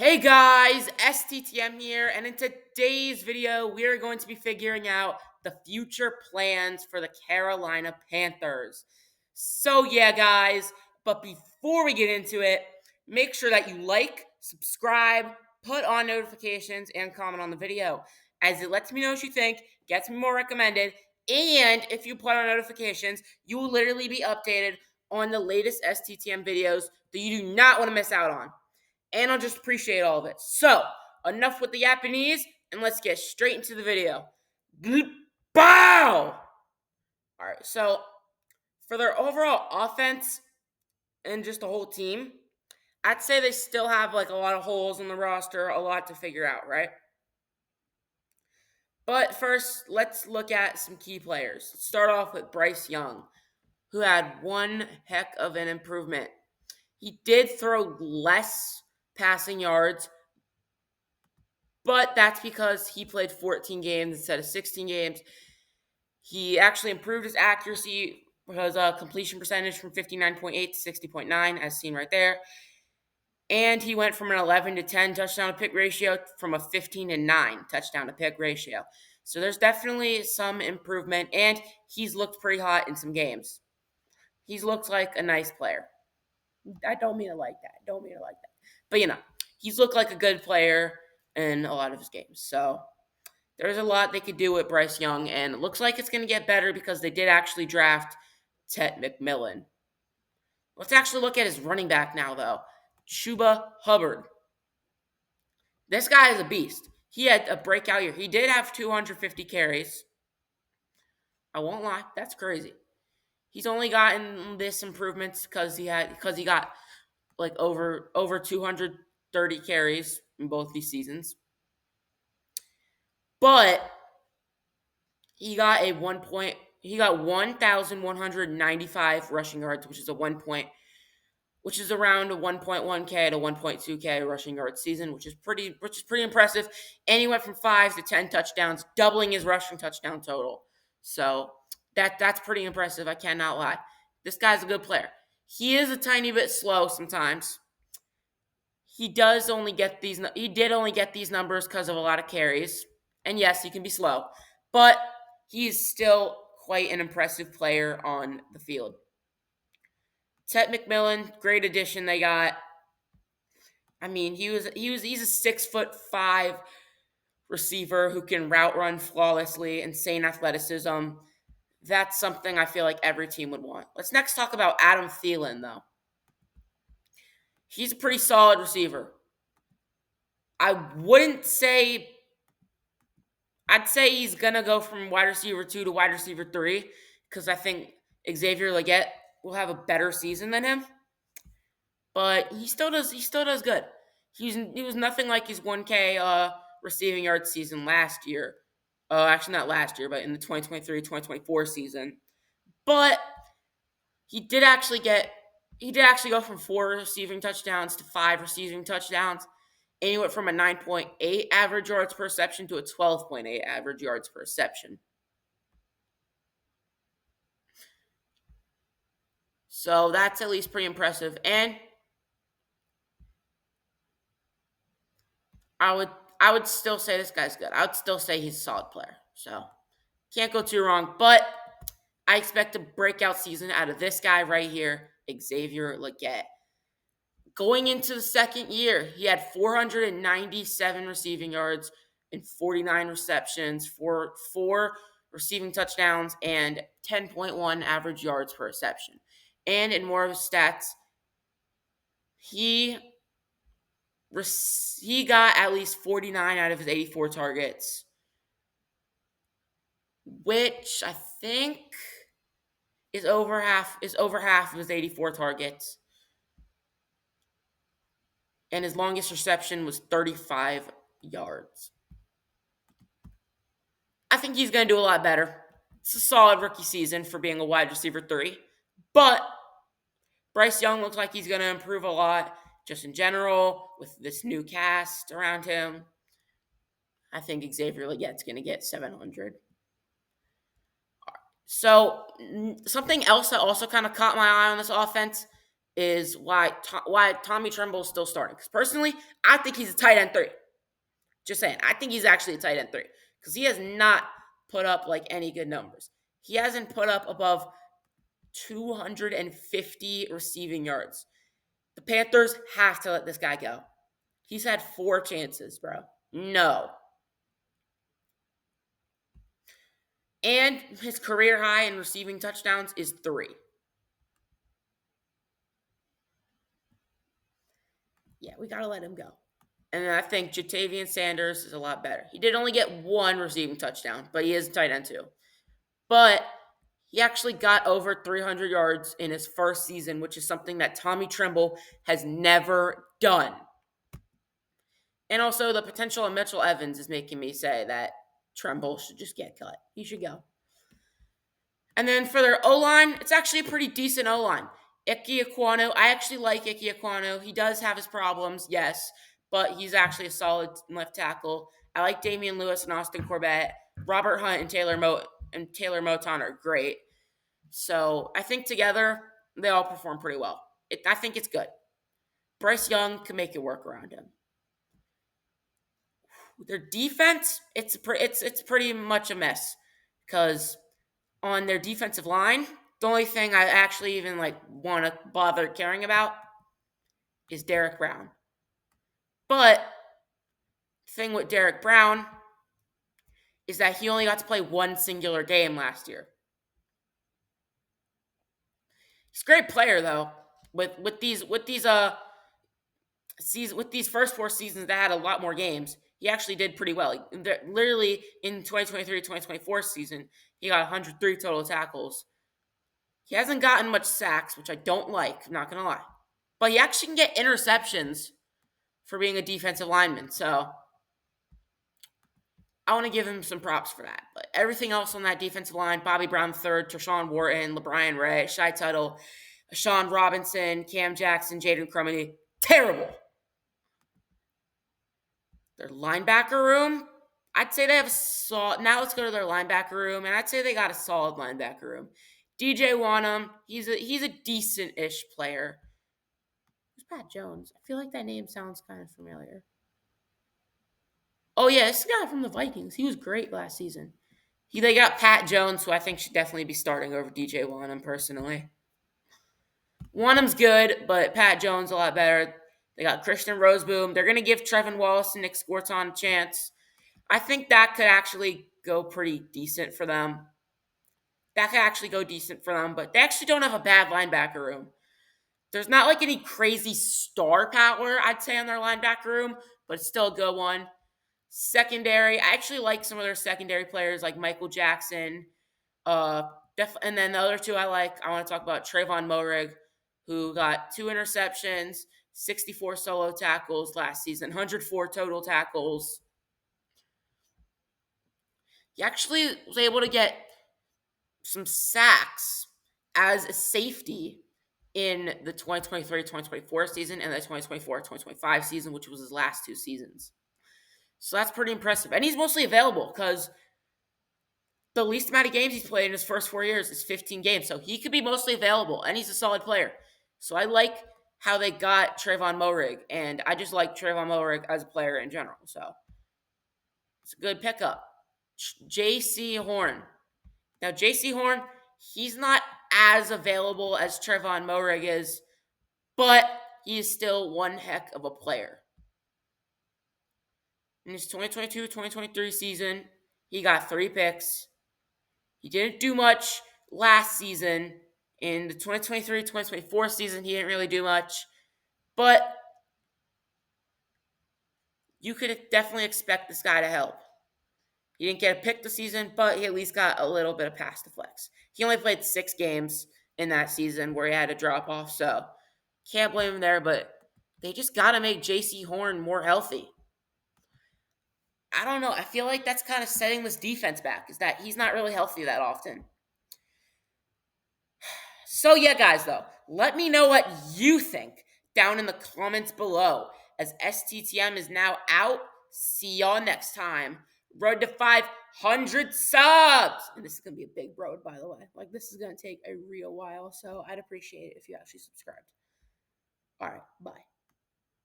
Hey guys, STTM here, and in today's video, we are going to be figuring out the future plans for the Carolina Panthers. So yeah, guys, but before we get into it, make sure that you like, subscribe, put on notifications, and comment on the video, as it lets me know what you think, gets me more recommended, and if you put on notifications, you will literally be updated on the latest STTM videos that you do not want to miss out on. And I'll just appreciate all of it. So, enough with the Japanese, and let's get straight into the video. Bow! All right, so for their overall offense and just the whole team, I'd say they still have like a lot of holes in the roster, a lot to figure out, right? But first, let's look at some key players. Let's start off with Bryce Young, who had one heck of an improvement. He did throw less passing yards, but that's because he played 14 games instead of 16 games. He actually improved his accuracy, his completion percentage from 59.8 to 60.9, as seen right there. And he went from an 11 to 10 touchdown to pick ratio from a 15 to 9 touchdown to pick ratio. So there's definitely some improvement, and he's looked pretty hot in some games. He's looked like a nice player. I don't mean it like that. But he's looked like a good player in a lot of his games. So there's a lot they could do with Bryce Young, and it looks like it's going to get better because they did actually draft Tet McMillan. Let's actually look at his running back now, though. Chuba Hubbard. This guy is a beast. He had a breakout year. He did have 250 carries. I won't lie, that's crazy. He's only gotten this improvements because he got like over 230 carries in both these seasons. But he got 1,195 rushing yards, which is around a 1.1K to 1.2K rushing yard season, which is pretty impressive. And he went from 5 to 10 touchdowns, doubling his rushing touchdown total. So that's pretty impressive. I cannot lie. This guy's a good player. He is a tiny bit slow sometimes. He did only get these numbers because of a lot of carries. And yes, he can be slow, but he's still quite an impressive player on the field. Tet McMillan, great addition they got. I mean, he's a 6'5" receiver who can route run flawlessly, insane athleticism. That's something I feel like every team would want. Let's next talk about Adam Thielen, though. He's a pretty solid receiver. I'd say he's going to go from wide receiver 2 to wide receiver 3 because I think Xavier Legette will have a better season than him. But he still does good. He was nothing like his 1K receiving yard season last year. Actually not last year, but in the 2023-2024 season. But he did actually go from 4 receiving touchdowns to 5 receiving touchdowns. And he went from a 9.8 average yards per reception to a 12.8 average yards per reception. So that's at least pretty impressive. And I would still say this guy's good. I would still say he's a solid player. So can't go too wrong. But I expect a breakout season out of this guy right here, Xavier Legette. Going into the second year, he had 497 receiving yards and 49 receptions, for 4 receiving touchdowns, and 10.1 average yards per reception. And in more of his stats, he got at least 49 out of his 84 targets, which I think is over half of his 84 targets. And his longest reception was 35 yards. I think he's going to do a lot better. It's a solid rookie season for being a wide receiver 3. But Bryce Young looks like he's going to improve a lot just in general with this new cast around him. I think Xavier Legette's going to get 700. So something else that also kind of caught my eye on this offense is why Tommy Tremble is still starting. Because personally, I think he's a tight end 3. Just saying. I think he's actually a tight end 3. Because he has not put up like any good numbers. He hasn't put up above 250 receiving yards. The Panthers have to let this guy go. He's had 4 chances, bro. No. And his career high in receiving touchdowns is 3. Yeah, we got to let him go. And I think Jatavian Sanders is a lot better. He did only get 1 receiving touchdown, but he is a tight end 2. But he actually got over 300 yards in his first season, which is something that Tommy Tremble has never done. And also, the potential of Mitchell Evans is making me say that Tremble should just get cut. He should go. And then for their O-line, it's actually a pretty decent O-line. Ike Ekwonu, I actually like Ike Ekwonu. He does have his problems, yes, but he's actually a solid left tackle. I like Damian Lewis and Austin Corbett. Robert Hunt and Taylor Moton are great. So I think together, they all perform pretty well. I think it's good. Bryce Young can make it work around him. Their defense, it's pretty much a mess because on their defensive line, the only thing I actually even want to bother caring about is Derek Brown. But the thing with Derek Brown is that he only got to play 1 singular game last year. He's a great player though. With these first 4 seasons that had a lot more games, he actually did pretty well. Literally in 2023-2024 season, he got 103 total tackles. He hasn't gotten much sacks, which I don't like, I'm not going to lie. But he actually can get interceptions for being a defensive lineman. So I want to give him some props for that. But everything else on that defensive line, Bobby Brown III, Tershawn Wharton, LeBrian Ray, Shai Tuttle, Sean Robinson, Cam Jackson, Jaden Crumedy, terrible. Their linebacker room, I'd say they have a solid. Now let's go to their linebacker room, and I'd say they got a solid linebacker room. DJ Wanham, he's a decent-ish player. Who's Pat Jones? I feel like that name sounds kind of familiar. Oh yeah, this guy from the Vikings. He was great last season. They got Pat Jones, who I think should definitely be starting over DJ Wanham personally. Wanham's good, but Pat Jones a lot better. They got Christian Roseboom. They're going to give Trevin Wallace and Nick Scorton a chance. I think that could actually go pretty decent for them. But they actually don't have a bad linebacker room. There's not like any crazy star power, I'd say, on their linebacker room, but it's still a good one. Secondary, I actually like some of their secondary players like Michael Jackson. And then the other 2 I want to talk about Tre'Von Moehrig, who got 2 interceptions, 64 solo tackles last season, 104 total tackles. He actually was able to get some sacks as a safety in the 2023-2024 season and the 2024-2025 season, which was his last 2 seasons. So that's pretty impressive. And he's mostly available because the least amount of games he's played in his first 4 years is 15 games. So he could be mostly available, and he's a solid player. So I like how they got Tre'Von Moehrig, and I just like Tre'Von Moehrig as a player in general. So it's a good pickup. J.C. Horn. Now, J.C. Horn, he's not as available as Tre'Von Moehrig is, but he is still one heck of a player. In his 2022-2023 season, he got 3 picks. He didn't do much last season. In the 2023-2024 season, he didn't really do much. But you could definitely expect this guy to help. He didn't get a pick this season, but he at least got a little bit of pass to flex. He only played 6 games in that season where he had to drop off, so can't blame him there, but they just got to make J.C. Horn more healthy. I don't know. I feel like that's kind of setting this defense back, is that he's not really healthy that often. So yeah, guys, though, let me know what you think down in the comments below, as STTM is now out. See y'all next time. Road to 500 subs. And this is going to be a big road, by the way. This is going to take a real while, so I'd appreciate it if you actually subscribed. All right, bye.